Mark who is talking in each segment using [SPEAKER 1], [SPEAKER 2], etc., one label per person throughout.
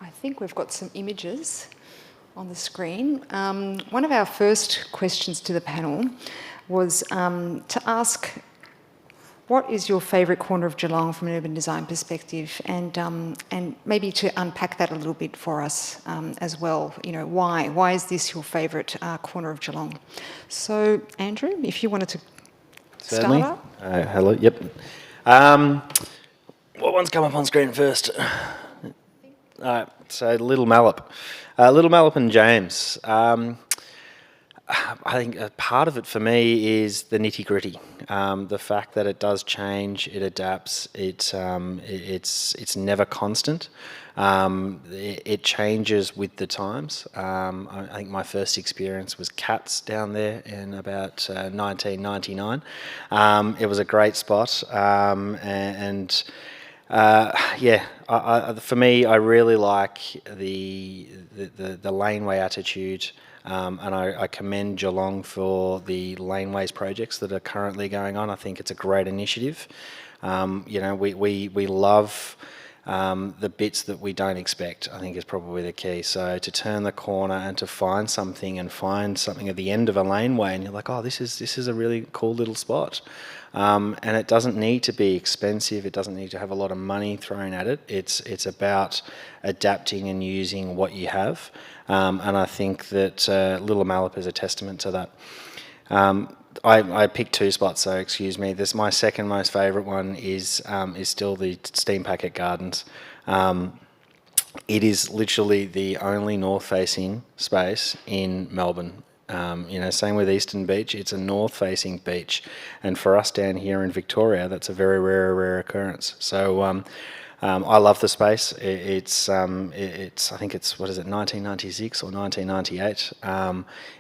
[SPEAKER 1] I think we've got some images on the screen. One of our first questions to the panel was to ask, what is your favourite corner of Geelong from an urban design perspective, and maybe to unpack that a little bit for us as well. You know, why is this your favourite corner of Geelong? So, Andrew, if you wanted to
[SPEAKER 2] Certainly.
[SPEAKER 1] start up.
[SPEAKER 2] Hello. Yep. What one's come up on screen first? So Little Mallop, and James. I think a part of it for me is the nitty gritty. The fact that it does change, it adapts. It's never constant. It changes with the times. I think my first experience was Cats down there in about 1999. It was a great spot, for me, I really like the laneway attitude. And I commend Geelong for the laneways projects that are currently going on. I think it's a great initiative. We love the bits that we don't expect, I think is probably the key. So to turn the corner and to find something at the end of a laneway, and you're like, oh, this is a really cool little spot. And it doesn't need to be expensive. It doesn't need to have a lot of money thrown at it. It's about adapting and using what you have. And I think that Little Mallop is a testament to that. I picked two spots, so excuse me. My second most favourite one is still the Steam Packet Gardens. It is literally the only north-facing space in Melbourne. Same with Eastern Beach. It's a north-facing beach, and for us down here in Victoria, that's a very rare occurrence. So I love the space. It's I think it's 1996 or 1998.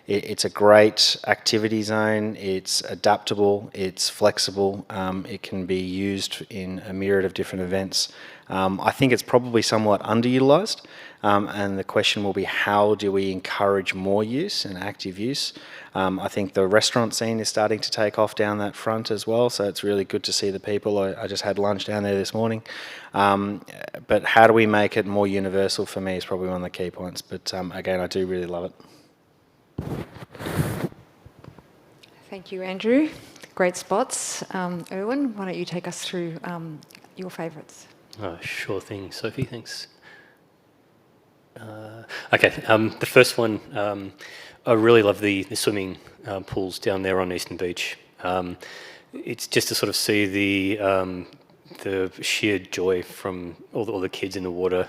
[SPEAKER 2] It's a great activity zone. It's adaptable. It's flexible. It can be used in a myriad of different events. I think it's probably somewhat underutilised. And the question will be, how do we encourage more use and active use? I think the restaurant scene is starting to take off down that front as well, so it's really good to see the people. I just had lunch down there this morning. But how do we make it more universal, for me, is probably one of the key points. But again, I do really love it.
[SPEAKER 1] Thank you, Andrew. Great spots. Erwin, why don't you take us through your favourites?
[SPEAKER 3] Oh, sure thing, Sophie, thanks. The first one, I really love the swimming pools down there on Eastern Beach. It's just to sort of see the sheer joy from all the kids in the water,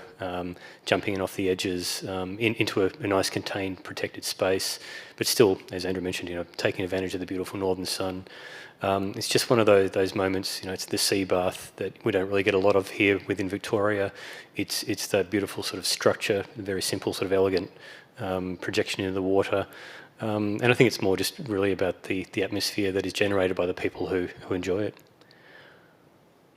[SPEAKER 3] jumping in off the edges into a nice contained, protected space, but still, as Andrew mentioned, taking advantage of the beautiful northern sun. It's just one of those moments, it's the sea bath that we don't really get a lot of here within Victoria. It's that beautiful sort of structure, very simple, sort of elegant projection into the water. And I think it's more just really about the atmosphere that is generated by the people who enjoy it.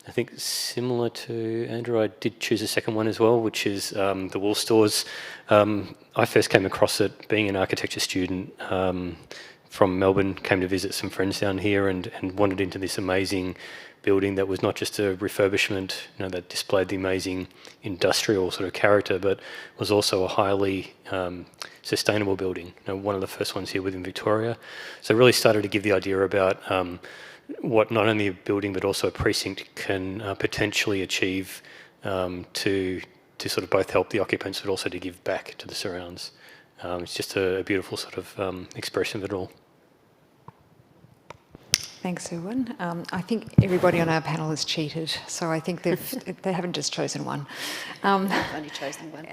[SPEAKER 3] I think similar to Andrew, I did choose a second one as well, which is the wool stores. I first came across it being an architecture student from Melbourne, came to visit some friends down here and wandered into this amazing building that was not just a refurbishment, that displayed the amazing industrial sort of character, but was also a highly sustainable building, one of the first ones here within Victoria. So really started to give the idea about what not only a building but also a precinct can potentially achieve to sort of both help the occupants but also to give back to the surrounds. It's just a beautiful sort of expression of it all.
[SPEAKER 1] Thanks, Erwin. I think everybody on our panel has cheated, so I think they haven't just chosen one.
[SPEAKER 4] I've only chosen one.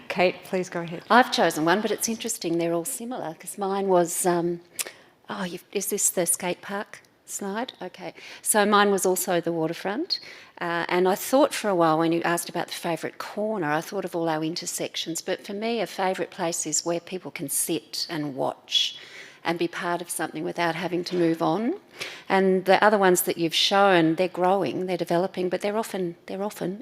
[SPEAKER 1] Kate, please go ahead.
[SPEAKER 4] I've chosen one, but it's interesting. They're all similar because mine was. Is this the skate park slide? Okay. So mine was also the waterfront. And I thought for a while, when you asked about the favourite corner, I thought of all our intersections. But for me, a favourite place is where people can sit and watch and be part of something without having to move on. And the other ones that you've shown, they're growing, they're developing, but they're often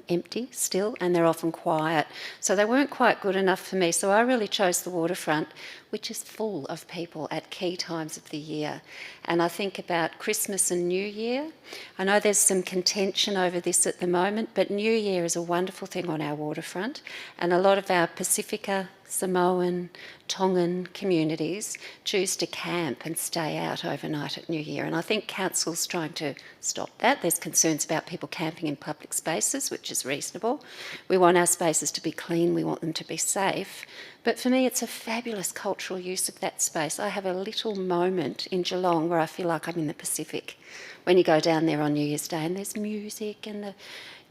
[SPEAKER 4] empty still, and they're often quiet. So they weren't quite good enough for me. So I really chose the waterfront, which is full of people at key times of the year. And I think about Christmas and New Year. I know there's some contention over this at the moment, but New Year is a wonderful thing on our waterfront, and a lot of our Pacifica, Samoan, Tongan communities choose to camp and stay out overnight at New Year. And I think Council's trying to stop that. There's concerns about people camping in public spaces, which is reasonable. We want our spaces to be clean, we want them to be safe. But for me, it's a fabulous cultural use of that space. I have a little moment in Geelong where I feel like I'm in the Pacific when you go down there on New Year's Day and there's music and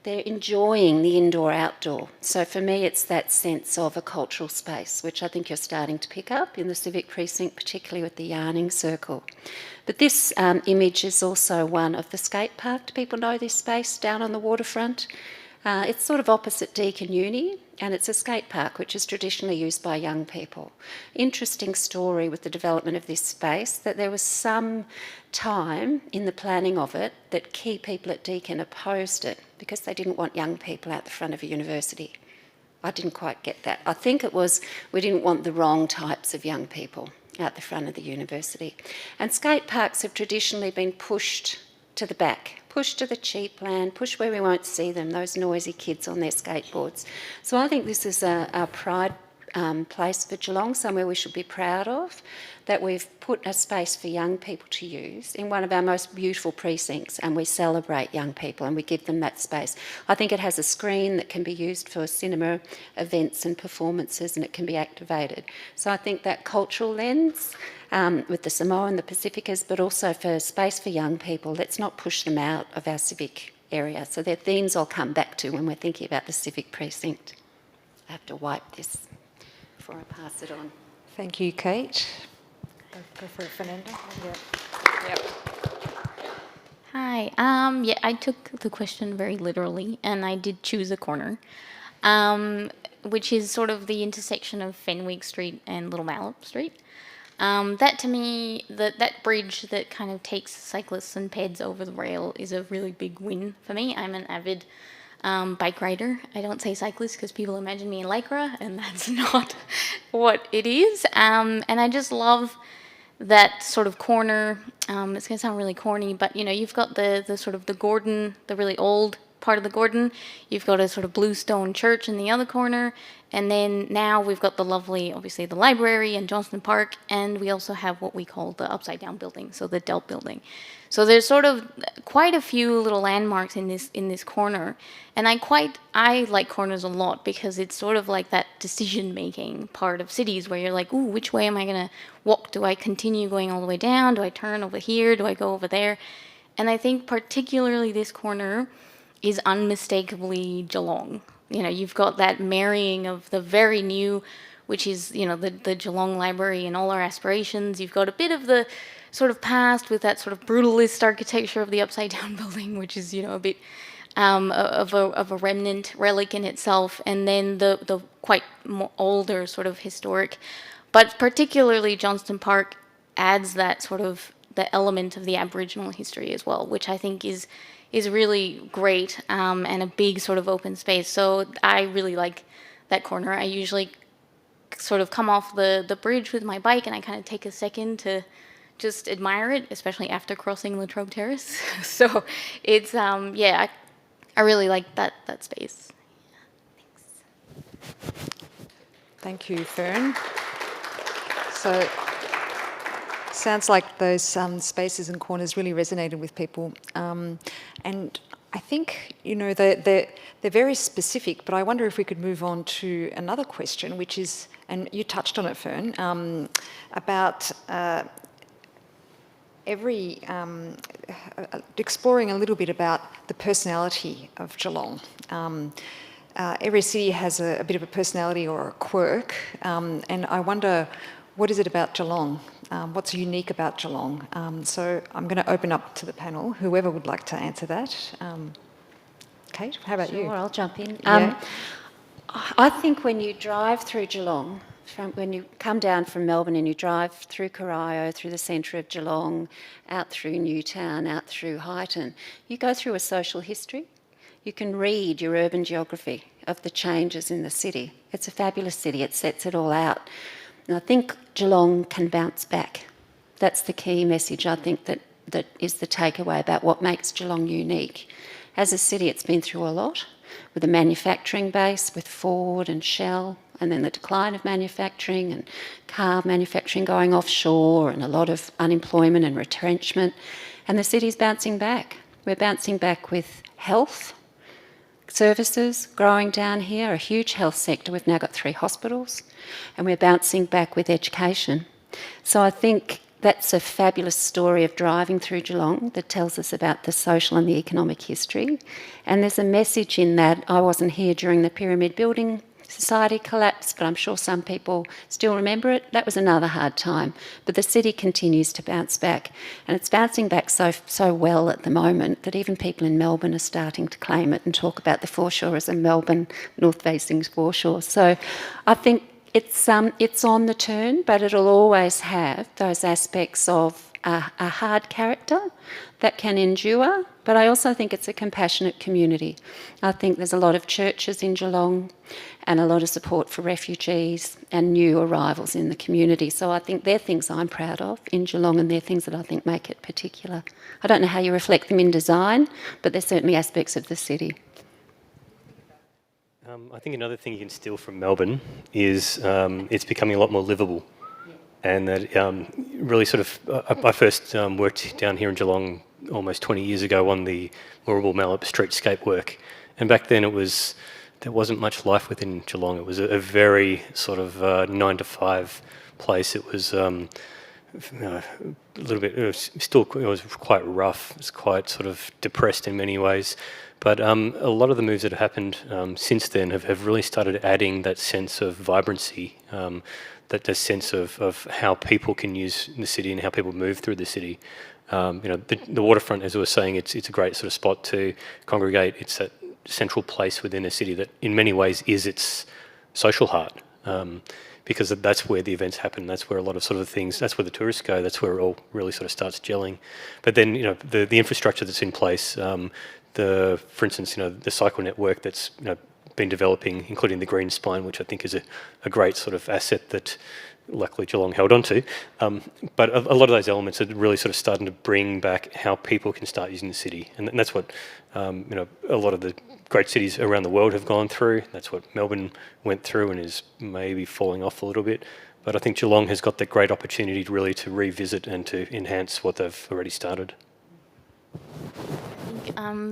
[SPEAKER 4] they're enjoying the indoor-outdoor. So for me, it's that sense of a cultural space, which I think you're starting to pick up in the Civic Precinct, particularly with the yarning circle. But this image is also one of the skate park. Do people know this space down on the waterfront? It's sort of opposite Deakin Uni, and it's a skate park which is traditionally used by young people. Interesting story with the development of this space, that there was some time in the planning of it that key people at Deakin opposed it because they didn't want young people out the front of a university. I didn't quite get that. I think it was we didn't want the wrong types of young people out the front of the university. And skate parks have traditionally been pushed to the back, pushed to the cheap land, pushed where we won't see them, those noisy kids on their skateboards. So I think this is a pride place for Geelong, somewhere we should be proud of, that we've put a space for young people to use in one of our most beautiful precincts, and we celebrate young people and we give them that space. I think it has a screen that can be used for cinema events and performances, and it can be activated. So I think that cultural lens with the Samoan, the Pacificas, but also for space for young people, let's not push them out of our civic area. So they're themes I'll come back to when we're thinking about the Civic Precinct. I have to wipe this before I pass it on.
[SPEAKER 1] Thank you, Kate. Go for it, Fernanda. Yep.
[SPEAKER 5] Hi. Yeah, I took the question very literally, and I did choose a corner, which is sort of the intersection of Fenwick Street and Little Mallet Street. That to me, that bridge that kind of takes cyclists and peds over the rail is a really big win for me. I'm an avid bike rider. I don't say cyclist because people imagine me in Lycra, and that's not what it is. And I just love that sort of corner. It's going to sound really corny, but you know, you've got the sort of the Gordon, the really old part of the Gordon. You've got a sort of blue stone church in the other corner, and then now we've got the lovely, obviously, the library and Johnston Park, and we also have what we call the upside down building, so the Delp building. So there's sort of quite a few little landmarks in this corner, and I like corners a lot because it's sort of like that decision-making part of cities where you're like, ooh, which way am I going to walk? Do I continue going all the way down? Do I turn over here? Do I go over there? And I think particularly this corner is unmistakably Geelong. You know, you've got that marrying of the very new, which is, you know, the Geelong Library and all our aspirations. You've got a bit of the sort of past with that sort of brutalist architecture of the upside down building, which is, you know, a bit of a remnant relic in itself, and then the quite older sort of historic. But particularly Johnston Park adds that sort of the element of the Aboriginal history as well, which I think is really great, and a big sort of open space. So I really like that corner. I usually sort of come off the bridge with my bike, and I kind of take a second to just admire it, especially after crossing Latrobe Terrace. So it's, yeah, I really like that space. Thanks.
[SPEAKER 1] Thank you, Fern. So sounds like those spaces and corners really resonated with people. And I think, you know, they're very specific, but I wonder if we could move on to another question, which is, and you touched on it, Fern, about exploring a little bit about the personality of Geelong. Every city has a bit of a personality or a quirk, and I wonder, what is it about Geelong? What's unique about Geelong? So I'm going to open up to the panel, whoever would like to answer that. Kate, how about you?
[SPEAKER 4] Sure, I'll jump in.
[SPEAKER 1] Yeah.
[SPEAKER 4] I think when you drive through Geelong, when you come down from Melbourne and you drive through Corio, through the centre of Geelong, out through Newtown, out through Highton, you go through a social history. You can read your urban geography of the changes in the city. It's a fabulous city. It sets it all out. And I think Geelong can bounce back. That's the key message, I think, that is the takeaway about what makes Geelong unique. As a city, it's been through a lot, with a manufacturing base, with Ford and Shell, and then the decline of manufacturing and car manufacturing going offshore and a lot of unemployment and retrenchment. And the city's bouncing back. We're bouncing back with health services growing down here, a huge health sector. We've now got 3 hospitals, and we're bouncing back with education. So I think that's a fabulous story of driving through Geelong that tells us about the social and the economic history. And there's a message in that. I wasn't here during the Pyramid Building Society collapse, but I'm sure some people still remember it. That was another hard time. But the city continues to bounce back. And it's bouncing back so well at the moment that even people in Melbourne are starting to claim it and talk about the foreshore as a Melbourne north-facing foreshore. So I think it's on the turn, but it'll always have those aspects of a hard character that can endure, but I also think it's a compassionate community. I think there's a lot of churches in Geelong and a lot of support for refugees and new arrivals in the community. So I think they're things I'm proud of in Geelong, and they're things that I think make it particular. I don't know how you reflect them in design, but they're certainly aspects of the city.
[SPEAKER 3] I think another thing you can steal from Melbourne is it's becoming a lot more livable. And that really sort of, I first worked down here in Geelong almost 20 years ago on the Moorabool Mallup streetscape work. And back then there wasn't much life within Geelong. It was a very sort of 9-to-5 place. It was a little bit, it was quite rough. It was quite sort of depressed in many ways. But a lot of the moves that have happened since then have really started adding that sense of vibrancy, that sense of how people can use the city and how people move through the city. The waterfront, as I was saying, it's a great sort of spot to congregate. It's that central place within a city that in many ways is its social heart, because that's where the events happen. That's where a lot of sort of things, that's where the tourists go. That's where it all really sort of starts gelling. But then, the infrastructure that's in place, for instance, the cycle network that's, been developing, including the green spine, which I think is a great sort of asset that luckily Geelong held on to. But a lot of those elements are really sort of starting to bring back how people can start using the city. And that's what, a lot of the great cities around the world have gone through. That's what Melbourne went through and is maybe falling off a little bit. But I think Geelong has got that great opportunity to revisit and to enhance what they've already started.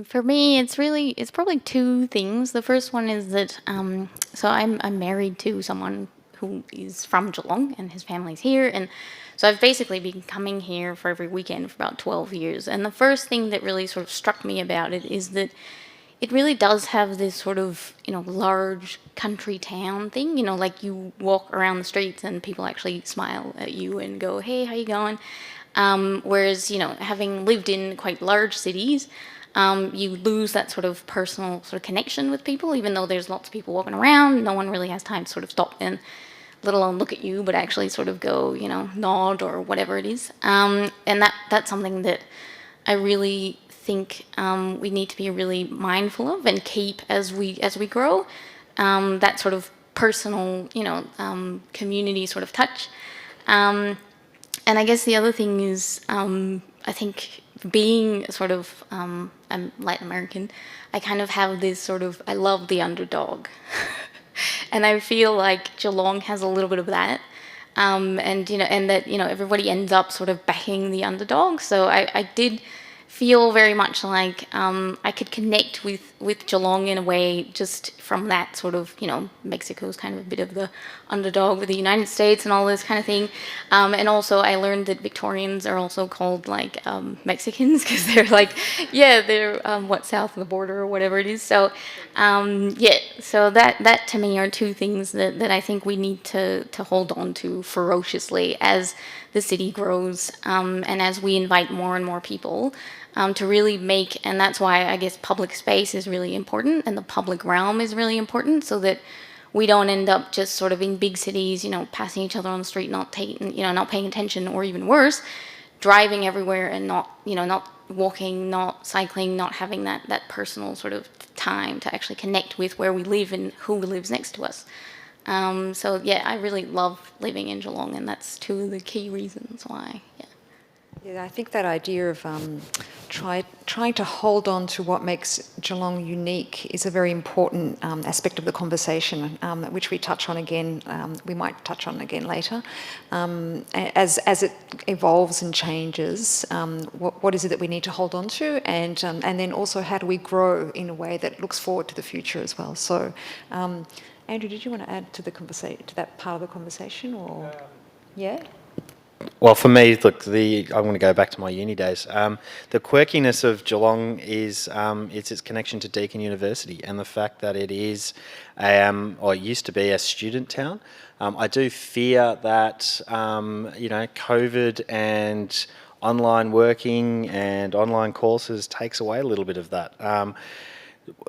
[SPEAKER 5] For me, it's probably 2 things. The first one is that, so I'm married to someone who is from Geelong and his family's here, and so I've basically been coming here for every weekend for about 12 years. And the first thing that really sort of struck me about it is that it really does have this sort of, large country town thing, like you walk around the streets and people actually smile at you and go, hey, how you going? Whereas, having lived in quite large cities, you lose that sort of personal sort of connection with people, even though there's lots of people walking around. No one really has time to sort of stop and let alone look at you, but actually sort of go, nod or whatever it is. And that's something that I really think we need to be really mindful of and keep as we grow. That sort of personal, community sort of touch. And I guess the other thing is, I think being sort of I'm Latin American, I kind of have this sort of, I love the underdog. And I feel like Geelong has a little bit of that. And that, everybody ends up sort of backing the underdog. So I did feel very much like I could connect with Geelong in a way just from that sort of, Mexico's kind of a bit of the underdog with the United States and all this kind of thing. And also I learned that Victorians are also called like Mexicans because they're like, they're south of the border or whatever it is. So so that to me are 2 things that I think we need to hold on to ferociously as the city grows and as we invite more and more people to really make, and that's why I guess public space is really important and the public realm is really important, so that we don't end up just sort of in big cities, passing each other on the street, not paying attention, or even worse, driving everywhere and not walking, not cycling, not having that personal sort of time to actually connect with where we live and who lives next to us. So yeah, I really love living in Geelong, and that's two of the key reasons why. Yeah.
[SPEAKER 1] Yeah, I think that idea of trying to hold on to what makes Geelong unique is a very important aspect of the conversation, which we touch on again. We might touch on again later. As it evolves and changes, what is it that we need to hold on to, and then also how do we grow in a way that looks forward to the future as well. So, Andrew, did you want to add to the to that part of the conversation, or yeah?
[SPEAKER 2] Well, for me, look, I want to go back to my uni days. The quirkiness of Geelong is it's its connection to Deakin University and the fact that it is, or it used to be, a student town. I do fear that, COVID and online working and online courses takes away a little bit of that.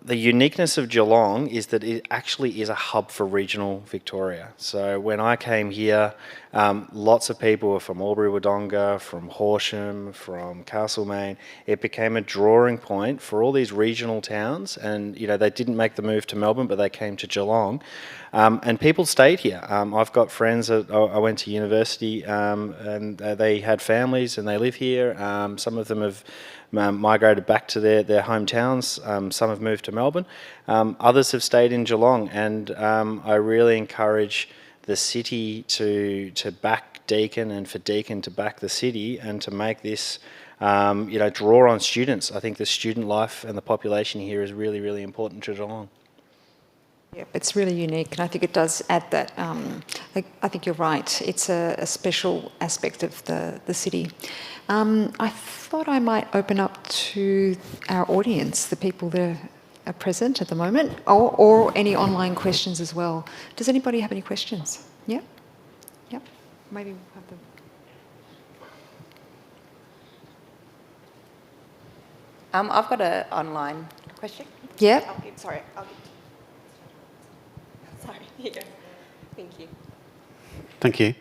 [SPEAKER 2] The uniqueness of Geelong is that it actually is a hub for regional Victoria. So when I came here, lots of people were from Albury-Wodonga, from Horsham, from Castlemaine. It became a drawing point for all these regional towns, and they didn't make the move to Melbourne, but they came to Geelong, and people stayed here. I've got friends that I went to university, and they had families and they live here. Some of them have migrated back to their hometowns. Some have moved to Melbourne. Others have stayed in Geelong, and I really encourage the city to back Deakin, and for Deakin to back the city, and to make this draw on students. I think the student life and the population here is really, really important to Geelong.
[SPEAKER 1] Yeah, it's really unique, and I think it does add that. I think you're right. It's a special aspect of the city. I thought I might open up to our audience, the people that are present at the moment, or any online questions as well. Does anybody have any questions? Yeah? Yep. Maybe we'll have them.
[SPEAKER 6] I've got an online question.
[SPEAKER 1] Yeah.
[SPEAKER 6] Sorry. Here you go. Thank you.
[SPEAKER 7] Thank you.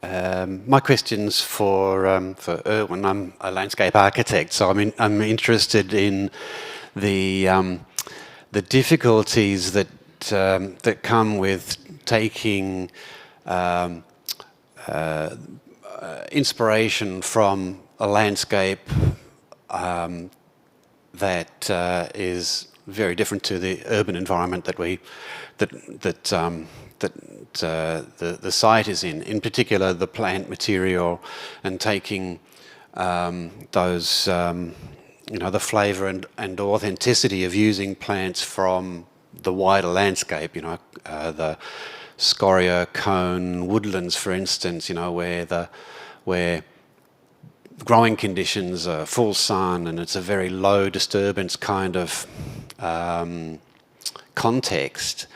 [SPEAKER 7] My question's for Erwin. I'm a landscape architect, so I'm interested in the difficulties that come with taking inspiration from a landscape that is very different to the urban environment that the site is in. In particular, the plant material, and taking those the flavour and authenticity of using plants from the wider landscape. The scoria cone woodlands, for instance. Where growing conditions are full sun and it's a very low disturbance kind of context,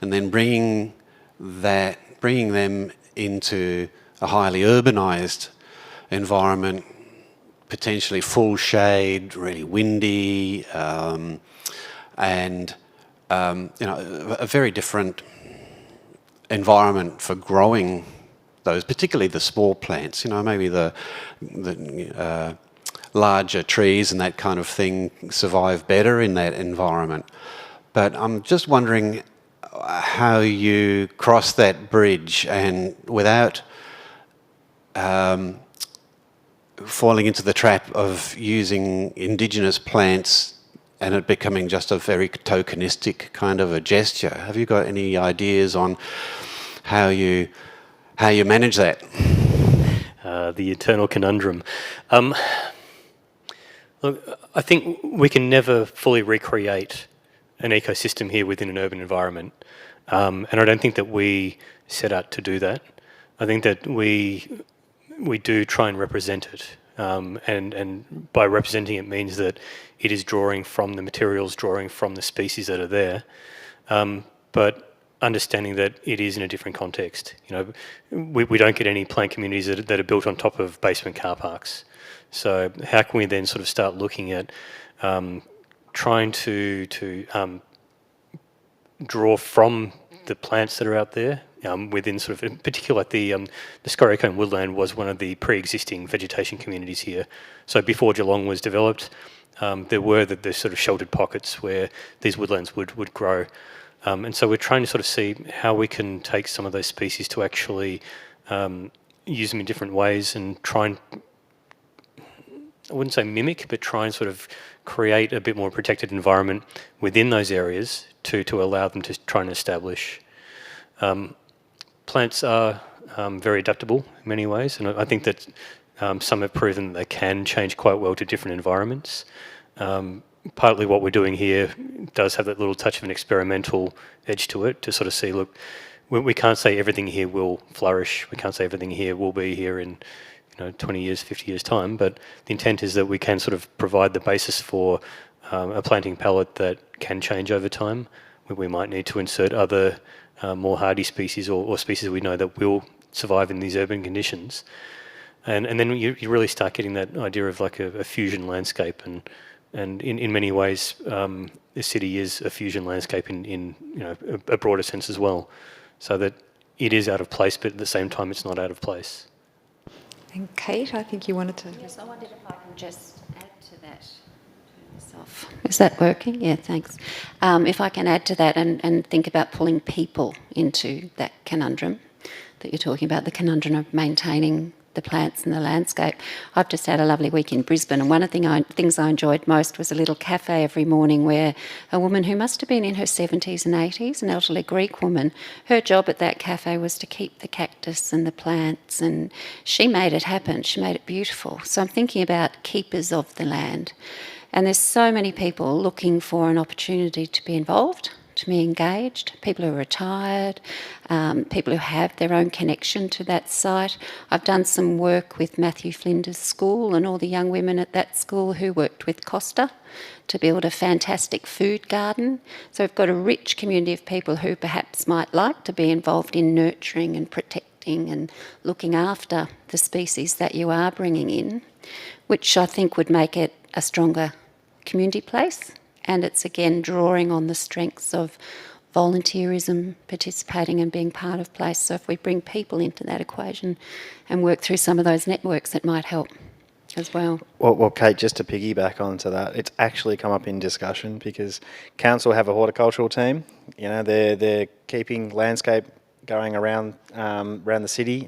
[SPEAKER 7] and then bringing them into a highly urbanised environment, potentially full shade, really windy, and a very different environment for growing those, particularly the small plants. Maybe the larger trees and that kind of thing survive better in that environment. But I'm just wondering how you cross that bridge, and without falling into the trap of using indigenous plants and it becoming just a very tokenistic kind of a gesture. Have you got any ideas on how you manage that?
[SPEAKER 3] The eternal conundrum. Look, I think we can never fully recreate an ecosystem here within an urban environment, and I don't think that we set out to do that. I think that we do try and represent it, and by representing it means that it is drawing from the materials, drawing from the species that are there, but understanding that it is in a different context. We don't get any plant communities that are built on top of basement car parks. So how can we then sort of start looking at trying to draw from the plants that are out there within sort of, in particular, like the Scorriacone woodland was one of the pre-existing vegetation communities here. So before Geelong was developed, there were the sort of sheltered pockets where these woodlands would grow. And so we're trying to sort of see how we can take some of those species to actually use them in different ways and try and, I wouldn't say mimic, but try and sort of create a bit more protected environment within those areas to allow them to try and establish. Plants are very adaptable in many ways, and I think that some have proven that they can change quite well to different environments. Partly what we're doing here does have that little touch of an experimental edge to it, to sort of see, look, we can't say everything here will flourish, we can't say everything here will be here in 20 years, 50 years time, but the intent is that we can sort of provide the basis for a planting palette that can change over time. We might need to insert other more hardy species or species we know that will survive in these urban conditions. And then you really start getting that idea of like a fusion landscape, and in many ways the city is a fusion landscape in a broader sense as well, so that it is out of place, but at the same time it's not out of place.
[SPEAKER 1] And Kate, I think you wanted to...
[SPEAKER 4] Yes, I wondered if I can just add to that. Turn this off. Is that working? Yeah, thanks. If I can add to that and think about pulling people into that conundrum that you're talking about, the conundrum of maintaining the plants and the landscape. I've just had a lovely week in Brisbane, and one of the things I enjoyed most was a little cafe every morning where a woman who must have been in her 70s and 80s, an elderly Greek woman, her job at that cafe was to keep the cactus and the plants, and she made it happen. She made it beautiful. So I'm thinking about keepers of the land. And there's so many people looking for an opportunity to be involved, to be engaged, people who are retired, people who have their own connection to that site. I've done some work with Matthew Flinders School and all the young women at that school who worked with Costa to build a fantastic food garden. So we've got a rich community of people who perhaps might like to be involved in nurturing and protecting and looking after the species that you are bringing in, which I think would make it a stronger community place. And it's again drawing on the strengths of volunteerism, participating and being part of place. So if we bring people into that equation and work through some of those networks, it might help as well.
[SPEAKER 2] Well, Kate, just to piggyback onto that, it's actually come up in discussion because council have a horticultural team. They're keeping landscape going around the city.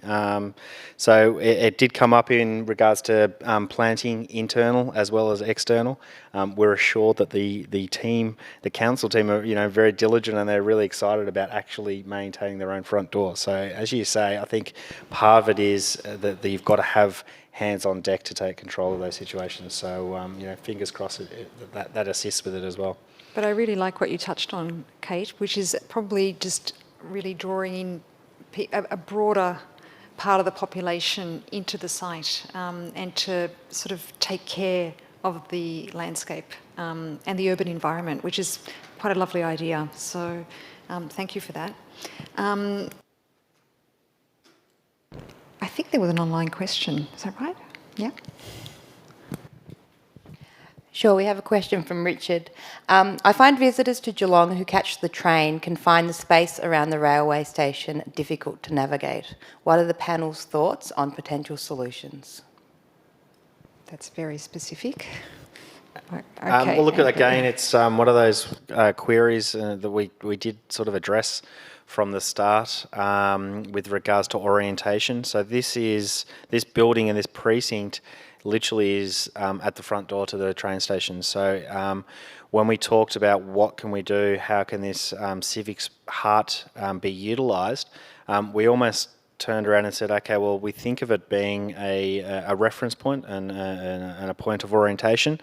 [SPEAKER 2] So it did come up in regards to planting internal as well as external. We're assured that the council team are very diligent, and they're really excited about actually maintaining their own front door. So as you say, I think part of it is that you've got to have hands on deck to take control of those situations. So fingers crossed that assists with it as well.
[SPEAKER 1] But I really like what you touched on, Kate, which is probably just really drawing in a broader part of the population into the site, and to sort of take care of the landscape and the urban environment, which is quite a lovely idea. So thank you for that. I think there was an online question. Is that right? Yeah.
[SPEAKER 6] Sure, we have a question from Richard. I find visitors to Geelong who catch the train can find the space around the railway station difficult to navigate. What are the panel's thoughts on potential solutions?
[SPEAKER 1] That's very specific. Okay.
[SPEAKER 2] Well, look, again, it's one of those queries that we did sort of address from the start with regards to orientation. So this building and this precinct literally is at the front door to the train station. So when we talked about what can we do, how can this Civic's heart be utilised, we almost turned around and said, okay, well, we think of it being a reference point and a point of orientation.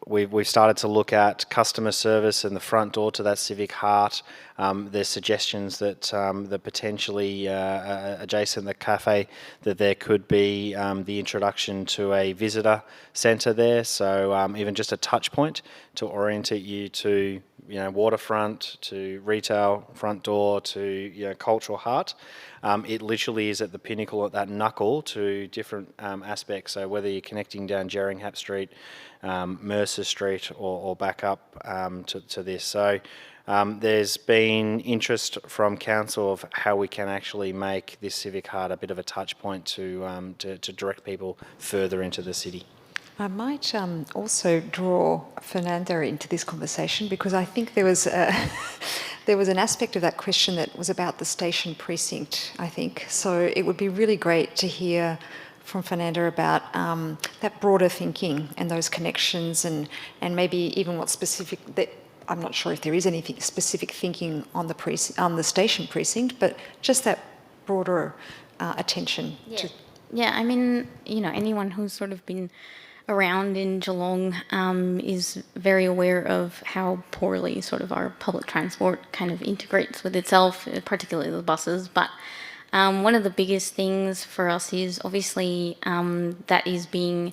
[SPEAKER 2] We've started to look at customer service and the front door to that Civic heart. There's suggestions that potentially adjacent the cafe, that there could be the introduction to a visitor centre there. So even just a touch point to orientate you to waterfront, to retail front door, to cultural heart. It literally is at the pinnacle, at that knuckle, to different aspects. So whether you're connecting down Jerringhap Street, Mercer Street, or back up to this. So there's been interest from council of how we can actually make this Civic Heart a bit of a touch point to direct people further into the city.
[SPEAKER 1] I might also draw Fernando into this conversation because I think there was there was an aspect of that question that was about the station precinct, I think. So it would be really great to hear from Fernando about that broader thinking and those connections and maybe even what specific... I'm not sure if there is anything specific thinking on the station precinct, but just that broader attention to...
[SPEAKER 5] Yeah, I mean, anyone who's sort of been around in Geelong is very aware of how poorly sort of our public transport kind of integrates with itself, particularly the buses. But one of the biggest things for us is obviously that is being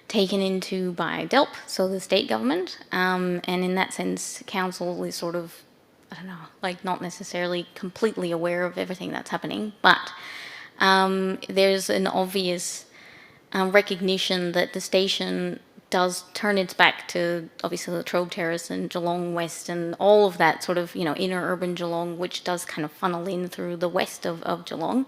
[SPEAKER 5] taken into by DELP, so the state government, and in that sense, council is sort of, I don't know, like not necessarily completely aware of everything that's happening, but there's an obvious recognition that the station does turn its back to obviously Latrobe Terrace and Geelong West and all of that sort of, inner urban Geelong, which does kind of funnel in through the west of Geelong.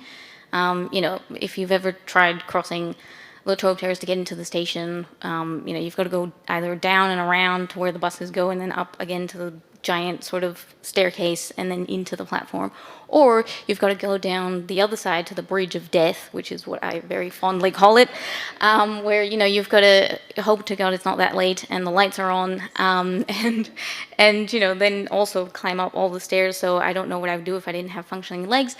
[SPEAKER 5] If you've ever tried crossing Latrobe Terrace to get into the station, you've got to go either down and around to where the buses go and then up again to the giant sort of staircase and then into the platform. Or you've got to go down the other side to the Bridge of Death, which is what I very fondly call it, where, you've got to hope to God it's not that late and the lights are on, and then also climb up all the stairs. So I don't know what I would do if I didn't have functioning legs.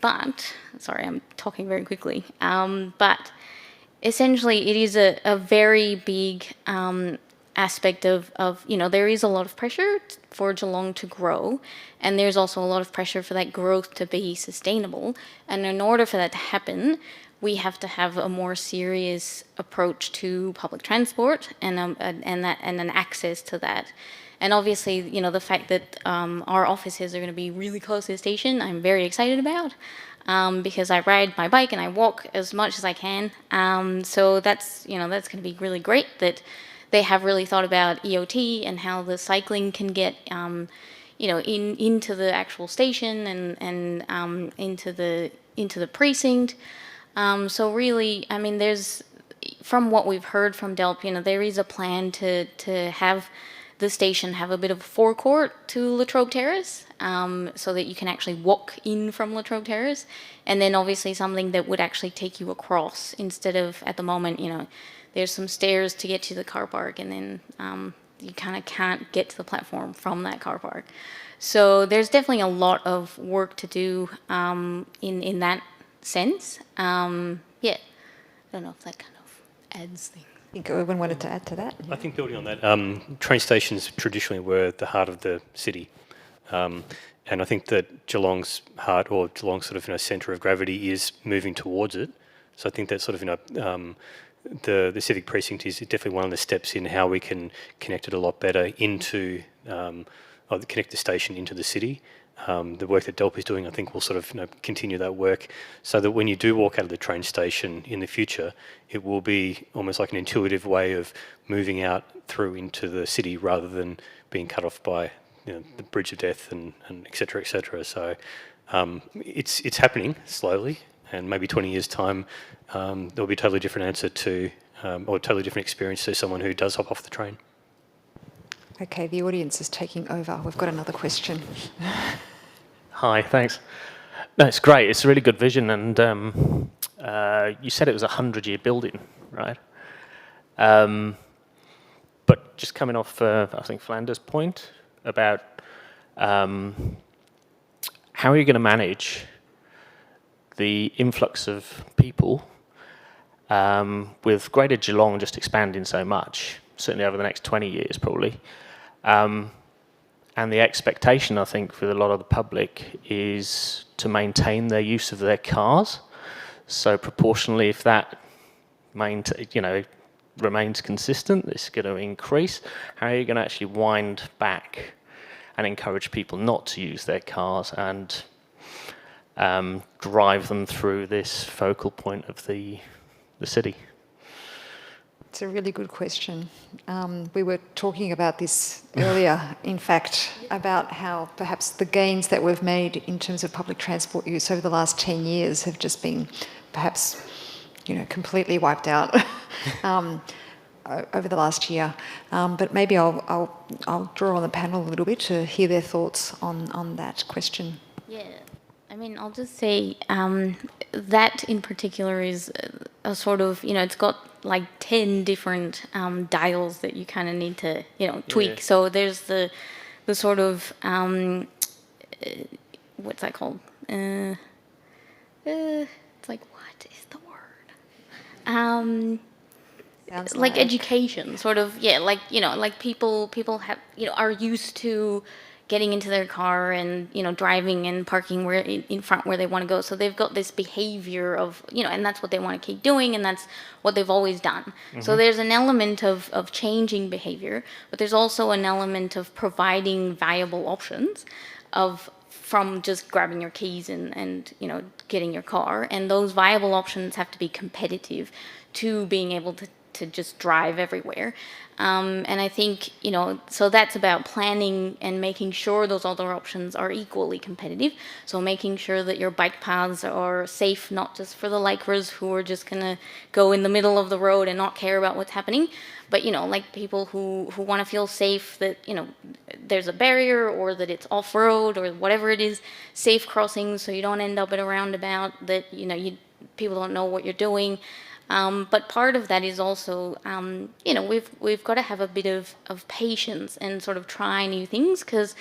[SPEAKER 5] But, sorry, I'm talking very quickly. But essentially it is a very big aspect of there is a lot of pressure for Geelong to grow, and there's also a lot of pressure for that growth to be sustainable. And in order for that to happen, we have to have a more serious approach to public transport and an access to that. And obviously, the fact that our offices are going to be really close to the station, I'm very excited about. Because I ride my bike and I walk as much as I can. So that's going to be really great that they have really thought about EOT and how the cycling can get, into the actual station and into the precinct. So really, I mean, from what we've heard from DELP, there is a plan to have the station have a bit of a forecourt to Latrobe Terrace, so that you can actually walk in from Latrobe Terrace, and then obviously something that would actually take you across instead of, at the moment, there's some stairs to get to the car park, and then you kind of can't get to the platform from that car park. So there's definitely a lot of work to do in that sense. I don't know if that kind of adds things.
[SPEAKER 1] I think Erwin wanted to add to that.
[SPEAKER 3] I think building on that, train stations traditionally were the heart of the city. And I think that Geelong's heart, or Geelong's sort of centre of gravity, is moving towards it. So I think that sort of the Civic Precinct is definitely one of the steps in how we can connect it a lot better into, or connect the station into the city. The work that DELP is doing, I think, will sort of continue that work, so that when you do walk out of the train station in the future, it will be almost like an intuitive way of moving out through into the city rather than being cut off by the Bridge of Death and et cetera, et cetera. So it's happening slowly, and maybe 20 years' time, there'll be a totally different answer to, or a totally different experience to someone who does hop off the train.
[SPEAKER 1] Okay, the audience is taking over. We've got another question.
[SPEAKER 8] Hi, thanks. No, it's great. It's a really good vision, and you said it was a 100-year building, right? But just coming off, I think, Flanders' point about how are you going to manage the influx of people with Greater Geelong just expanding so much, certainly over the next 20 years probably. And the expectation, I think, for a lot of the public is to maintain their use of their cars. So proportionally, if that remains consistent, it's going to increase. How are you going to actually wind back and encourage people not to use their cars and drive them through this focal point of the city?
[SPEAKER 1] It's a really good question. We were talking about this earlier, in fact, about how perhaps the gains that we've made in terms of public transport use over the last 10 years have just been perhaps, completely wiped out. over the last year. But maybe I'll draw on the panel a little bit to hear their thoughts on that question.
[SPEAKER 5] Yeah, I mean, I'll just say that in particular is a sort of, it's got like 10 different dials that you kind of need to, tweak.
[SPEAKER 8] Yeah.
[SPEAKER 5] So there's the sort of, what's that called? It's like, what is the word?
[SPEAKER 1] Sounds
[SPEAKER 5] Like education, sort of, like, like people have, are used to getting into their car and, driving and parking where in front where they want to go. So they've got this behavior of, and that's what they want to keep doing, and that's what they've always done. Mm-hmm. So there's an element of changing behavior, but there's also an element of providing viable options from just grabbing your keys and getting your car. And those viable options have to be competitive to being able to just drive everywhere. And I think, so that's about planning and making sure those other options are equally competitive. So making sure that your bike paths are safe, not just for the likers who are just going to go in the middle of the road and not care about what's happening, but, like people who want to feel safe that, there's a barrier or that it's off-road or whatever it is, safe crossings so you don't end up at a roundabout that, people don't know what you're doing. But part of that is also, we've got to have a bit of patience and sort of try new things because,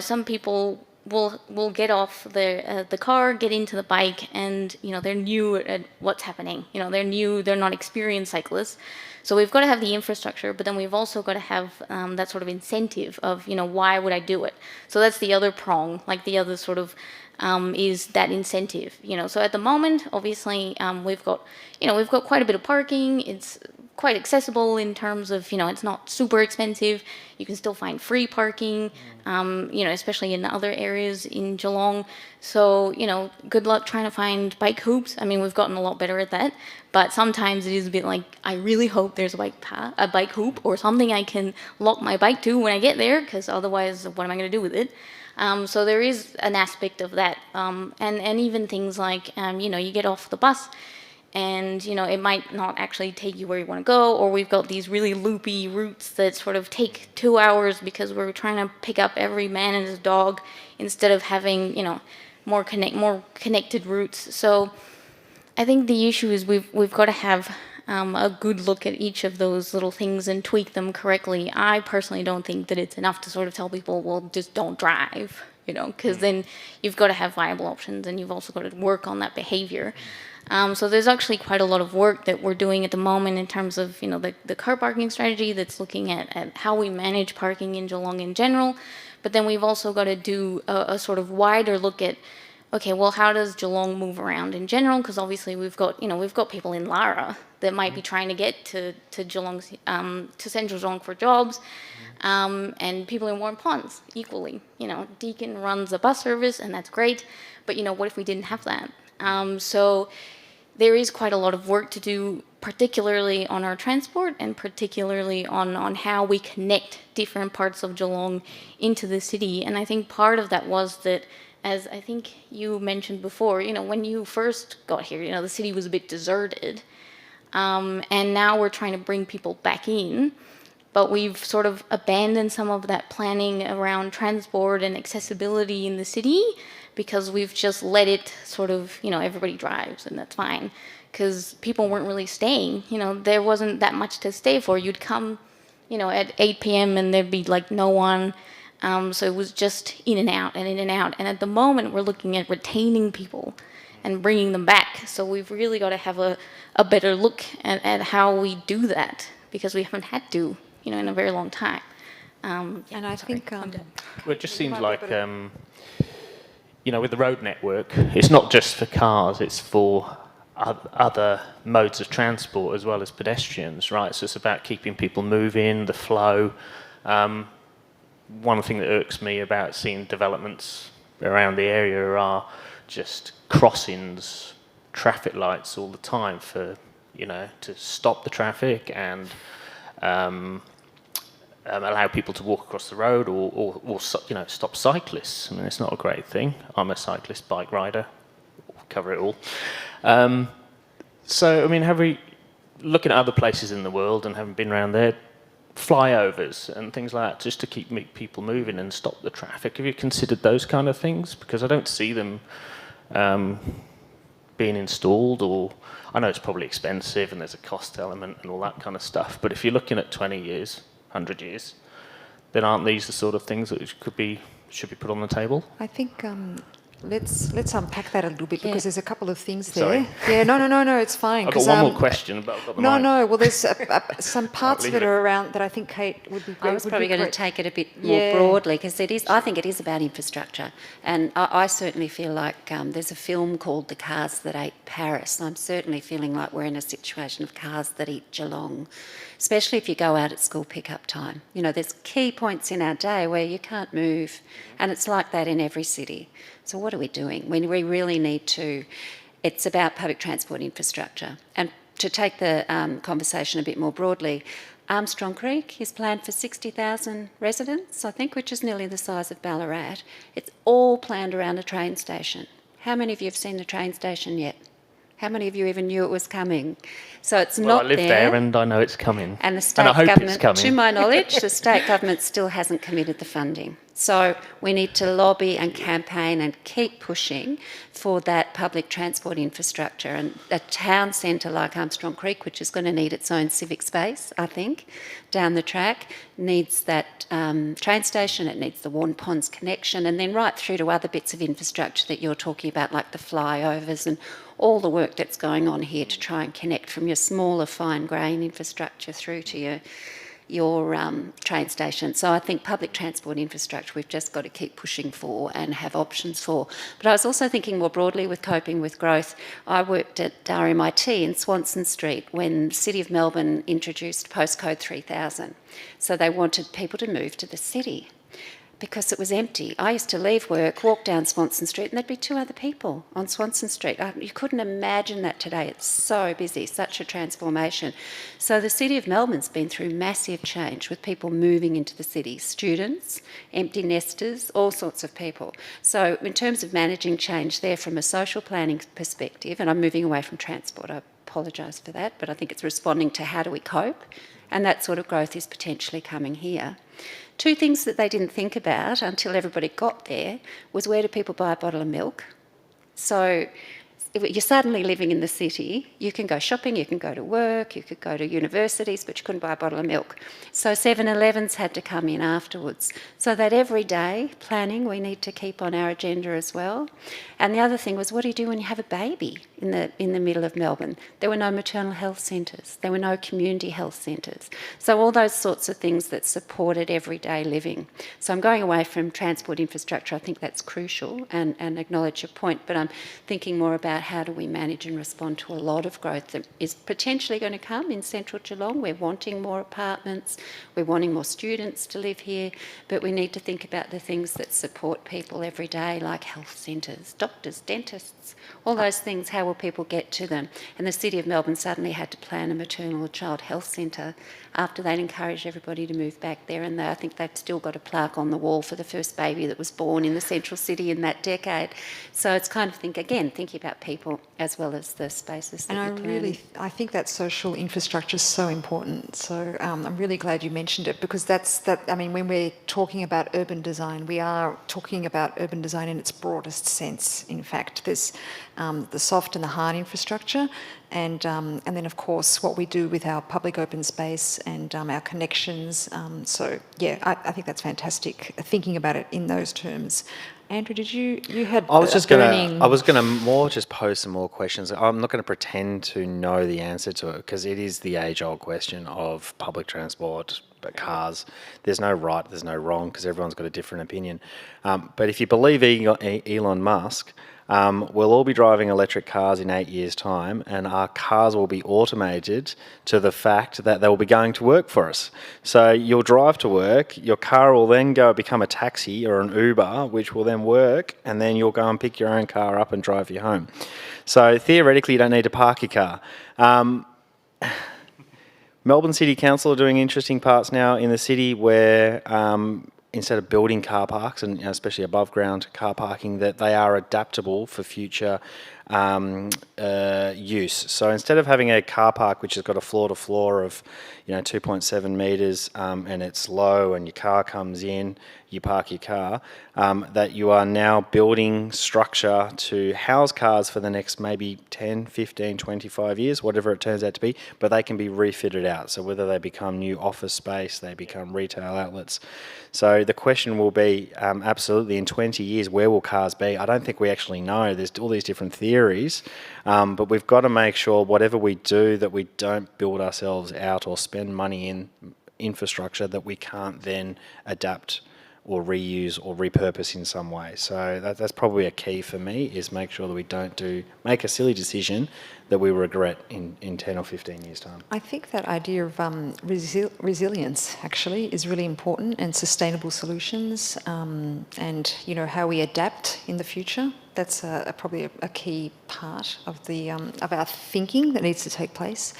[SPEAKER 5] some people will get off the car, get into the bike, and they're new at what's happening. They're new, they're not experienced cyclists. So we've got to have the infrastructure, but then we've also got to have that sort of incentive of why would I do it? So that's the other prong, like the other sort of. Is that incentive, So at the moment, obviously, we've got quite a bit of parking. It's quite accessible in terms of, it's not super expensive. You can still find free parking, especially in other areas in Geelong. So, good luck trying to find bike hoops. I mean, we've gotten a lot better at that, but sometimes it is a bit like, I really hope there's a bike hoop or something I can lock my bike to when I get there, because otherwise, what am I going to do with it? So there is an aspect of that, and even things like, you get off the bus and, it might not actually take you where you want to go, or we've got these really loopy routes that sort of take 2 hours because we're trying to pick up every man and his dog instead of having, more connected routes. So I think the issue is we've got to have a good look at each of those little things and tweak them correctly. I personally don't think that it's enough to sort of tell people, well, just don't drive, because then you've got to have viable options and you've also got to work on that behavior. So there's actually quite a lot of work that we're doing at the moment in terms of, the car parking strategy that's looking at how we manage parking in Geelong in general. But then we've also got to do a sort of wider look at, okay, well, how does Geelong move around in general? Because obviously we've got people in Lara that might be trying to get to Geelong, to Central Geelong for jobs, and people in Warren Ponds equally. Deakin runs a bus service, and that's great. But what if we didn't have that? So there is quite a lot of work to do, particularly on our transport and particularly on how we connect different parts of Geelong into the city. And I think part of that was that, as I think you mentioned before, when you first got here, the city was a bit deserted. And now we're trying to bring people back in, but we've sort of abandoned some of that planning around transport and accessibility in the city because we've just let it sort of, everybody drives and that's fine. Because people weren't really staying, there wasn't that much to stay for. You'd come, at 8 p.m. and there'd be like no one. So it was just in and out and in and out. And at the moment, we're looking at retaining people and bringing them back. So we've really got to have a better look at how we do that because we haven't had to, in a very long time.
[SPEAKER 1] And I think...
[SPEAKER 8] Well, it just seems like, with the road network, it's not just for cars, it's for other modes of transport as well as pedestrians, right? So it's about keeping people moving, the flow. One thing that irks me about seeing developments around the area are just crossings, traffic lights all the time for, to stop the traffic and allow people to walk across the road or stop cyclists. I mean, it's not a great thing. I'm a cyclist, bike rider, cover it all. So, I mean, have we looking at other places in the world and having been around there, flyovers and things like that, just to keep people moving and stop the traffic. Have you considered those kind of things? Because I don't see them being installed, or I know it's probably expensive and there's a cost element and all that kind of stuff, but if you're looking at 20 years, 100 years, then aren't these the sort of things that should be put on the table?
[SPEAKER 1] I think let's unpack that a little bit, because there's a couple of things there.
[SPEAKER 8] Sorry.
[SPEAKER 1] Yeah, no, it's fine.
[SPEAKER 8] I've got one more question, but I've got the mic.
[SPEAKER 1] No. Well, there's some parts of it are around that I think Kate would be great.
[SPEAKER 4] I was probably going to take it a bit more broadly, because I think it is about infrastructure. And I certainly feel like there's a film called The Cars That Ate Paris. I'm certainly feeling like we're in a situation of cars that eat Geelong, especially if you go out at school pickup time. You know, there's key points in our day where you can't move, and it's like that in every city. So what are we doing? We really need to... It's about public transport infrastructure. And to take the conversation a bit more broadly, Armstrong Creek is planned for 60,000 residents, I think, which is nearly the size of Ballarat. It's all planned around a train station. How many of you have seen the train station yet? How many of you even knew it was coming? So it's not there.
[SPEAKER 8] I live there and I know it's coming.
[SPEAKER 4] And the state
[SPEAKER 8] and I hope
[SPEAKER 4] government,
[SPEAKER 8] it's coming.
[SPEAKER 4] to my knowledge, the state government still hasn't committed the funding. So we need to lobby and campaign and keep pushing for that public transport infrastructure. And a town centre like Armstrong Creek, which is going to need its own civic space, I think, down the track, needs that train station, it needs the Warn Ponds connection, and then right through to other bits of infrastructure that you're talking about, like the flyovers and all the work that's going on here to try and connect from your smaller fine grain infrastructure through to your train station. So I think public transport infrastructure we've just got to keep pushing for and have options for. But I was also thinking more broadly with coping with growth. I worked at RMIT in Swanston Street when the City of Melbourne introduced postcode 3000. So they wanted people to move to the city because it was empty. I used to leave work, walk down Swanston Street, and there'd be 2 other people on Swanston Street. You couldn't imagine that today. It's so busy, such a transformation. So the City of Melbourne's been through massive change with people moving into the city, students, empty nesters, all sorts of people. So in terms of managing change there from a social planning perspective, and I'm moving away from transport, I apologise for that, but I think it's responding to how do we cope, and that sort of growth is potentially coming here. 2 things that they didn't think about until everybody got there was, where do people buy a bottle of milk? So if you're suddenly living in the city, you can go shopping, you can go to work, you could go to universities, but you couldn't buy a bottle of milk. So 7-Elevens had to come in afterwards. So that everyday planning we need to keep on our agenda as well. And the other thing was, what do you do when you have a baby in the middle of Melbourne? There were no maternal health centres. There were no community health centres. So all those sorts of things that supported everyday living. So I'm going away from transport infrastructure. I think that's crucial, and acknowledge your point, but I'm thinking more about how do we manage and respond to a lot of growth that is potentially going to come in Central Geelong. We're wanting more apartments, we're wanting more students to live here, but we need to think about the things that support people every day, like health centres, doctors, dentists, all those things. How will people get to them? And the City of Melbourne suddenly had to plan a maternal or child health centre after they'd encouraged everybody to move back there, and I think they've still got a plaque on the wall for the first baby that was born in the central city in that decade. So it's kind of thinking about people as well as the spaces that you're planning.
[SPEAKER 1] I think that social infrastructure is so important. So I'm really glad you mentioned it, because when we're talking about urban design, we are talking about urban design in its broadest sense. In fact, there's the soft and the hard infrastructure, and then of course what we do with our public open space and our connections. I think that's fantastic, thinking about it in those terms. Andrew, you had
[SPEAKER 2] I was going to more just pose some more questions. I'm not going to pretend to know the answer to it, because it is the age-old question of public transport, but cars. There's no right, there's no wrong, because everyone's got a different opinion. But if you believe Elon Musk, we'll all be driving electric cars in 8 years' time, and our cars will be automated to the fact that they will be going to work for us. So you'll drive to work, your car will then go become a taxi or an Uber, which will then work, and then you'll go and pick your own car up and drive you home. So theoretically, you don't need to park your car. Melbourne City Council are doing interesting parts now in the city where instead of building car parks, and especially above ground car parking, that they are adaptable for future use. So instead of having a car park which has got a floor to floor of 2.7 meters and it's low and your car comes in, you park your car, that you are now building structure to house cars for the next maybe 10, 15, 25 years, whatever it turns out to be, but they can be refitted out. So whether they become new office space, they become retail outlets. So the question will be, absolutely, in 20 years, where will cars be? I don't think we actually know. There's all these different theories, but we've got to make sure whatever we do that we don't build ourselves out or spend money in infrastructure that we can't then adapt or reuse or repurpose in some way. So that's probably a key for me, is make sure that we don't make a silly decision that we regret in 10 or 15 years' time.
[SPEAKER 1] I think that idea of resilience actually is really important, and sustainable solutions, and how we adapt in the future. That's probably a key part of of our thinking that needs to take place.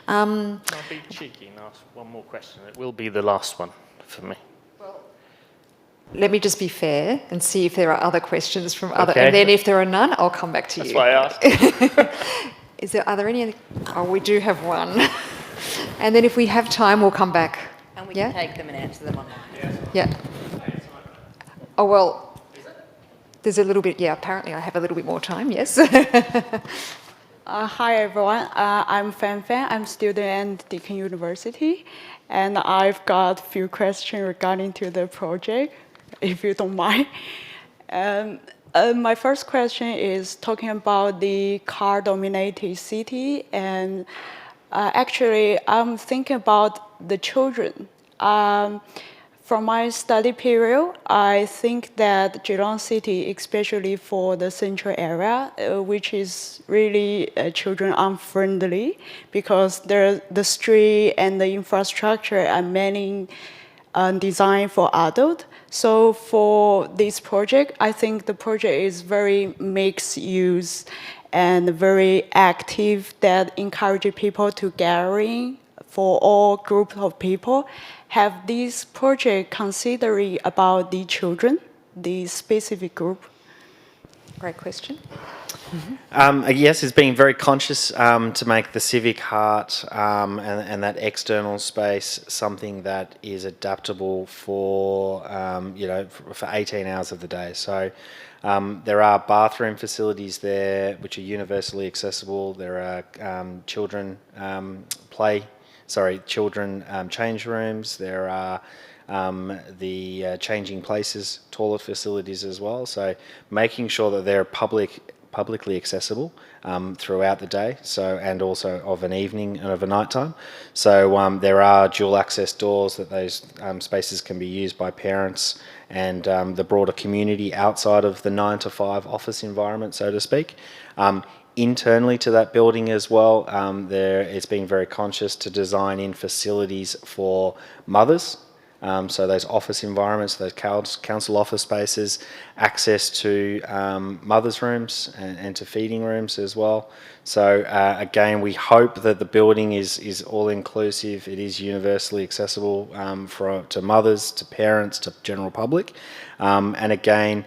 [SPEAKER 8] I'll be cheeky and ask one more question. It will be the last one for me.
[SPEAKER 1] Let me just be fair and see if there are other questions from other,
[SPEAKER 8] Okay.
[SPEAKER 1] and then if there are none, I'll come back to
[SPEAKER 8] That's
[SPEAKER 1] you.
[SPEAKER 8] why I asked.
[SPEAKER 1] Are there any other? Oh, we do have one. And then if we have time, we'll come back.
[SPEAKER 6] And we can take them and answer them online.
[SPEAKER 1] Yeah. Oh, well, there's a little bit, apparently I have a little bit more time, yes.
[SPEAKER 9] Hi everyone, I'm Fan Fan. I'm student at Deakin University, and I've got a few questions regarding to the project, if you don't mind. My first question is talking about the car-dominated city, and actually I'm thinking about the children. From my study period, I think that Geelong City, especially for the central area, which is really children unfriendly, because the street and the infrastructure are mainly designed for adults. So for this project, I think the project is very mixed use and very active, that encourages people to gathering for all group of people. Have this project considering about the children, the specific group?
[SPEAKER 1] Great question.
[SPEAKER 2] Yes, it's being very conscious to make the Civic heart and that external space something that is adaptable for for 18 hours of the day. So there are bathroom facilities there which are universally accessible. There are children change rooms. There are the changing places, toilet facilities as well. So making sure that they're publicly accessible throughout the day, and also of an evening and of a night time. So there are dual access doors that those spaces can be used by parents and the broader community outside of the 9 to 5 office environment, so to speak. Internally to that building as well, it's been very conscious to design in facilities for mothers. So those office environments, those council office spaces, access to mothers' rooms and to feeding rooms as well. So again, we hope that the building is all inclusive. It is universally accessible to mothers, to parents, to general public. And again,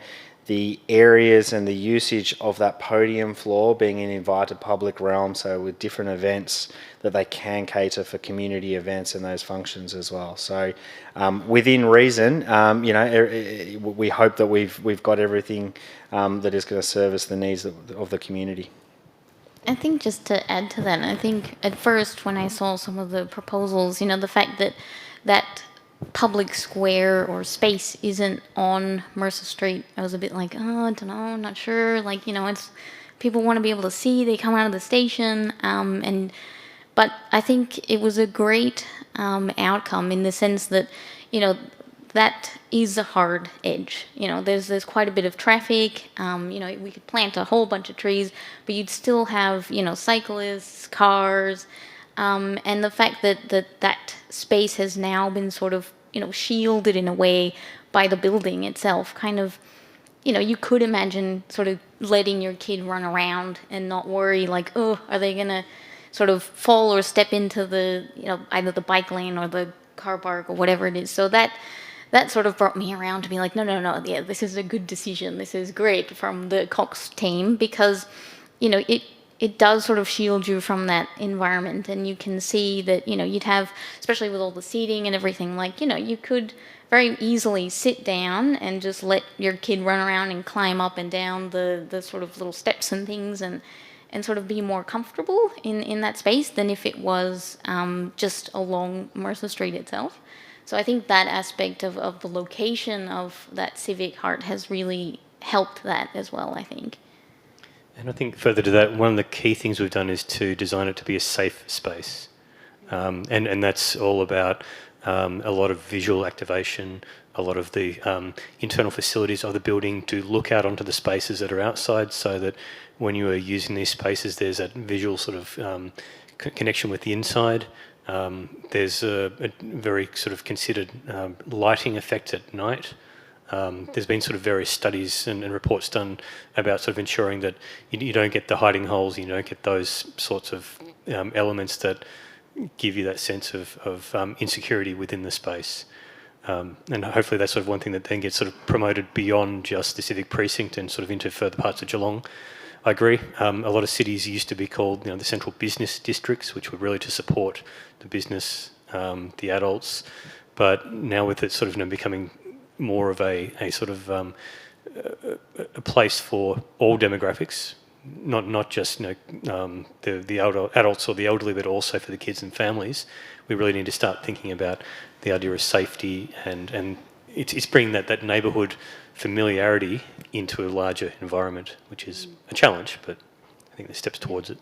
[SPEAKER 2] the areas and the usage of that podium floor being an invited public realm, so with different events that they can cater for community events and those functions as well. So within reason, we hope that we've got everything that is going to service the needs of the community.
[SPEAKER 5] I think just to add to that, I think at first when I saw some of the proposals, the fact that public square or space isn't on Mercer Street, I was a bit like, I don't know, I'm not sure. It's people want to be able to see. They come out of the station, but I think it was a great outcome in the sense that that is a hard edge. There's quite a bit of traffic. We could plant a whole bunch of trees, but you'd still have cyclists, cars. And the fact that space has now been sort of, shielded in a way by the building itself, kind of, you could imagine sort of letting your kid run around and not worry, like, oh, are they going to sort of fall or step into the, either the bike lane or the car park or whatever it is. So that sort of brought me around to be like, no, yeah, this is a good decision. This is great from the Cox team, because it does sort of shield you from that environment, and you can see that, you'd have, especially with all the seating and everything, like, you could very easily sit down and just let your kid run around and climb up and down the sort of little steps and things, and sort of be more comfortable in that space than if it was just along Mercer Street itself. So I think that aspect of the location of that Civic Heart has really helped that as well, I think.
[SPEAKER 3] And I think further to that, one of the key things we've done is to design it to be a safe space. And that's all about a lot of visual activation, a lot of the internal facilities of the building to look out onto the spaces that are outside, so that when you are using these spaces, there's that visual sort of connection with the inside. There's a very sort of considered lighting effect at night. There's been sort of various studies and reports done about sort of ensuring that you don't get the hiding holes, you don't get those sorts of elements that give you that sense of insecurity within the space. And hopefully that's sort of one thing that then gets sort of promoted beyond just the Civic Precinct and sort of into further parts of Geelong. I agree. A lot of cities used to be called the central business districts, which were really to support the business, the adults. But now with it sort of becoming more of a sort of a place for all demographics, not just the adults or the elderly, but also for the kids and families. We really need to start thinking about the idea of safety, and it's bringing that neighbourhood familiarity into a larger environment, which is a challenge, but I think there's steps towards it.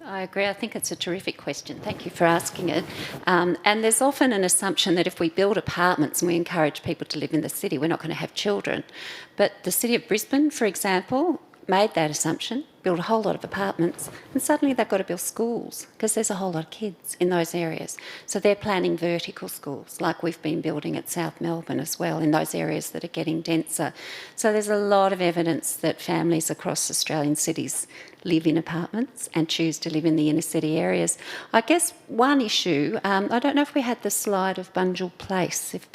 [SPEAKER 4] I agree. I think it's a terrific question. Thank you for asking it. And there's often an assumption that if we build apartments and we encourage people to live in the city, we're not going to have children. But the City of Brisbane, for example, made that assumption, built a whole lot of apartments, and suddenly they've got to build schools because there's a whole lot of kids in those areas. So they're planning vertical schools, like we've been building at South Melbourne as well, in those areas that are getting denser. So there's a lot of evidence that families across Australian cities live in apartments and choose to live in the inner city areas. I guess one issue, I don't know if we had the slide of Bunjil Place, if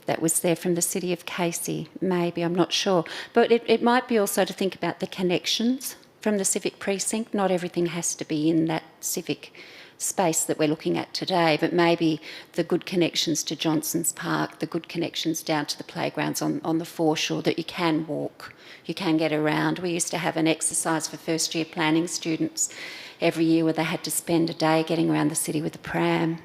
[SPEAKER 4] that was there from the City of Casey, maybe, I'm not sure. But it might be also to think about the connections from the Civic Precinct. Not everything has to be in that civic space that we're looking at today, but maybe the good connections to Johnson's Park, the good connections down to the playgrounds on the foreshore, that you can walk, you can get around. We used to have an exercise for first year planning students every year where they had to spend a day getting around the city with a pram.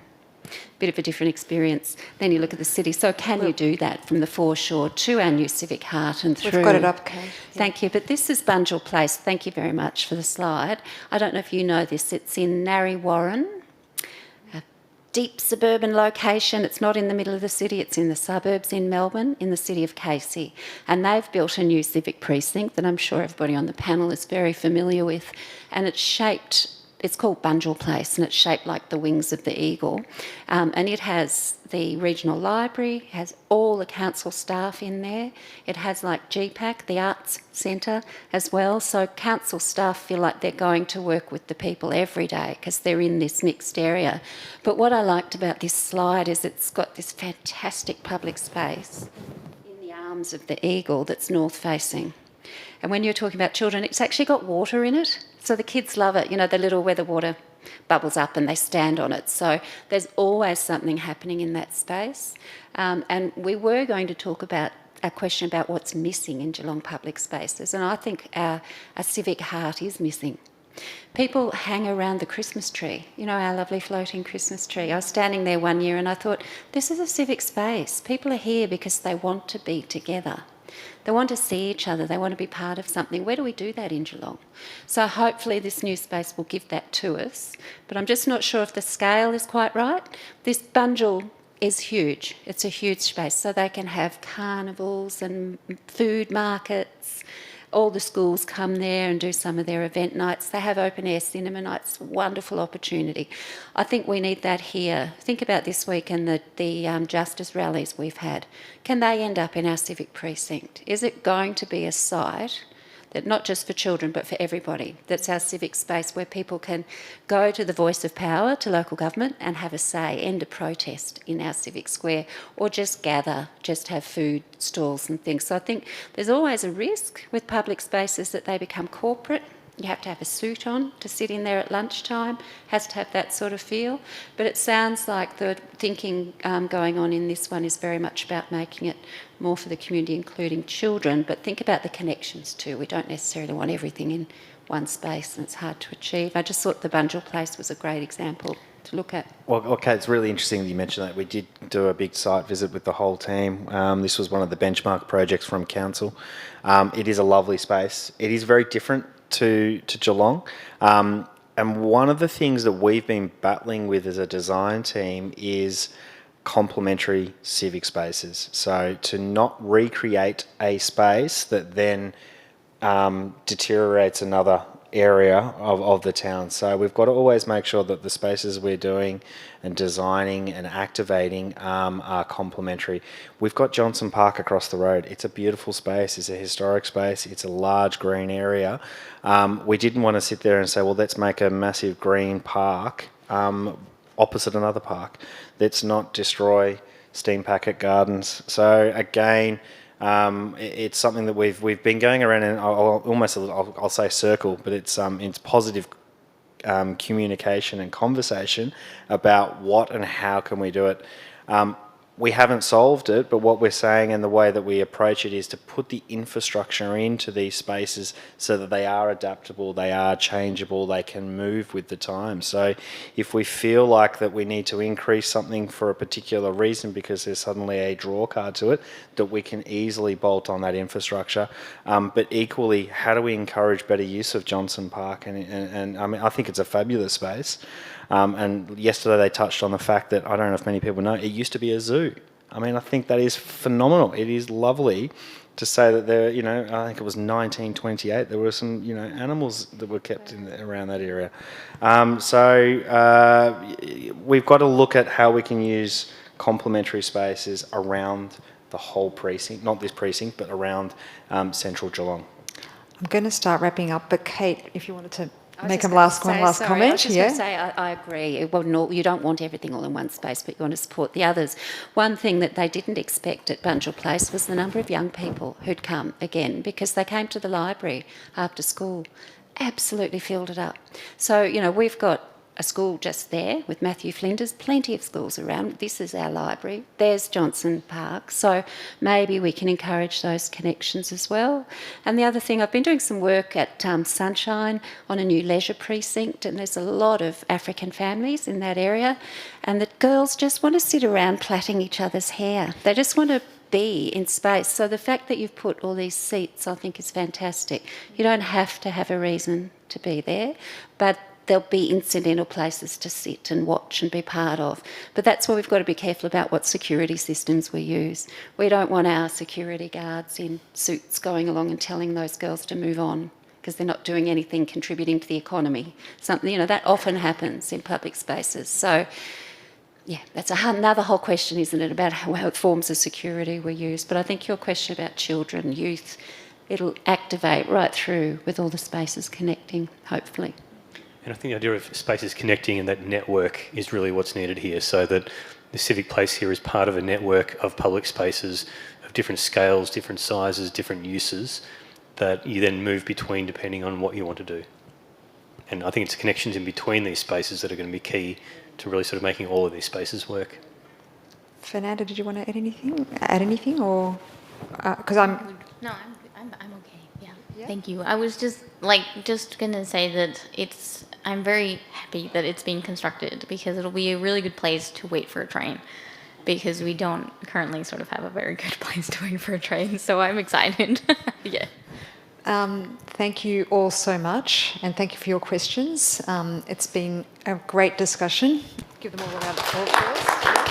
[SPEAKER 4] Bit of a different experience. Then you look at the city. So can you do that from the foreshore to our new Civic Heart and through?
[SPEAKER 1] We've got it up, Kay.
[SPEAKER 4] Thank you. But this is Bunjil Place. Thank you very much for the slide. I don't know if you know this. It's in Narre Warren, a deep suburban location. It's not in the middle of the city. It's in the suburbs in Melbourne, in the City of Casey. And they've built a new Civic Precinct that I'm sure everybody on the panel is very familiar with. And it's called Bunjil Place, and it's shaped like the wings of the eagle. And it has the regional library, has all the council staff in there. It has like GPAC, the arts centre as well. So council staff feel like they're going to work with the people every day because they're in this mixed area. But what I liked about this slide is it's got this fantastic public space in the arms of the eagle that's north facing. And when you're talking about children, it's actually got water in it. So the kids love it. The little where the water bubbles up and they stand on it. So there's always something happening in that space. And we were going to talk about a question about what's missing in Geelong public spaces. And I think our Civic Heart is missing. People hang around the Christmas tree, our lovely floating Christmas tree. I was standing there one year and I thought, this is a civic space. People are here because they want to be together. They want to see each other. They want to be part of something. Where do we do that in Geelong? So hopefully this new space will give that to us. But I'm just not sure if the scale is quite right. This Bunjil is huge. It's a huge space. So they can have carnivals and food markets. All the schools come there and do some of their event nights. They have open air cinema nights. Wonderful opportunity. I think we need that here. Think about this week and the justice rallies we've had. Can they end up in our civic precinct? Is it going to be a site that not just for children but for everybody, that's our civic space where people can go to the voice of power, to local government, and have a say, end a protest in our civic square, or just gather, just have food stalls and things. So I think there's always a risk with public spaces that they become corporate You have to have a suit on to sit in there at lunchtime, has to have that sort of feel. But it sounds like the thinking going on in this one is very much about making it more for the community, including children, but think about the connections too. We don't necessarily want everything in one space and it's hard to achieve. I just thought the Bunjil Place was a great example to look at.
[SPEAKER 2] Well, okay, it's really interesting that you mentioned that. We did do a big site visit with the whole team. This was one of the benchmark projects from council. It is a lovely space. It is very different to Geelong. And one of the things that we've been battling with as a design team is complementary civic spaces. So to not recreate a space that then deteriorates another area of the town. So we've got to always make sure that the spaces we're doing and designing and activating are complementary. We've got Johnson Park across the road. It's a beautiful space. It's a historic space. It's a large green area. We didn't want to sit there and say, well, let's make a massive green park opposite another park. Let's not destroy steam packet gardens. So again, it's something that we've been going around, and I'll say circle, but it's positive communication and conversation about what and how can we do it. We haven't solved it, but what we're saying and the way that we approach it is to put the infrastructure into these spaces so that they are adaptable, they are changeable, they can move with the time. So if we feel like that we need to increase something for a particular reason because there's suddenly a draw card to it, that we can easily bolt on that infrastructure. But equally, how do we encourage better use of Johnson Park? And I mean, I think it's a fabulous space. And yesterday they touched on the fact that, I don't know if many people know, it used to be a zoo. I mean, I think that is phenomenal. It is lovely to say that there, I think it was 1928, there were some, animals that were kept around that area. So we've got to look at how we can use complementary spaces around the whole precinct, not this precinct, but around Central Geelong.
[SPEAKER 1] I'm going to start wrapping up, but Kate, if you wanted to make one last comment.
[SPEAKER 4] I was just going to say, I agree. Well, no, you don't want everything all in one space, but you want to support the others. One thing that they didn't expect at Bunjil Place was the number of young people who'd come again, because they came to the library after school. Absolutely filled it up. So, we've got a school just there with Matthew Flinders, plenty of schools around. This is our library. There's Johnson Park. So maybe we can encourage those connections as well. And the other thing, I've been doing some work at Sunshine on a new leisure precinct, and there's a lot of African families in that area, and the girls just want to sit around plaiting each other's hair. They just want to be in space. So the fact that you've put all these seats, I think, is fantastic. You don't have to have a reason to be there, but there'll be incidental places to sit and watch and be part of. But that's why we've got to be careful about what security systems we use. We don't want our security guards in suits going along and telling those girls to move on because they're not doing anything contributing to the economy. Something, that often happens in public spaces. So, yeah, that's another whole question, isn't it, about how forms of security we use. But I think your question about children, youth, it'll activate right through with all the spaces connecting, hopefully.
[SPEAKER 3] And I think the idea of spaces connecting and that network is really what's needed here, so that the Civic Place here is part of a network of public spaces of different scales, different sizes, different uses, that you then move between depending on what you want to do. And I think it's connections in between these spaces that are going to be key to really sort of making all of these spaces work.
[SPEAKER 1] Fernanda, did you want to add anything, or because I'm...
[SPEAKER 5] No, I'm okay. Yeah. Thank you. I was just gonna say that I'm very happy that it's being constructed, because it'll be a really good place to wait for a train, because we don't currently sort of have a very good place to wait for a train. So I'm excited. Yeah.
[SPEAKER 1] Thank you all so much, and thank you for your questions. It's been a great discussion. Give them all a round of applause.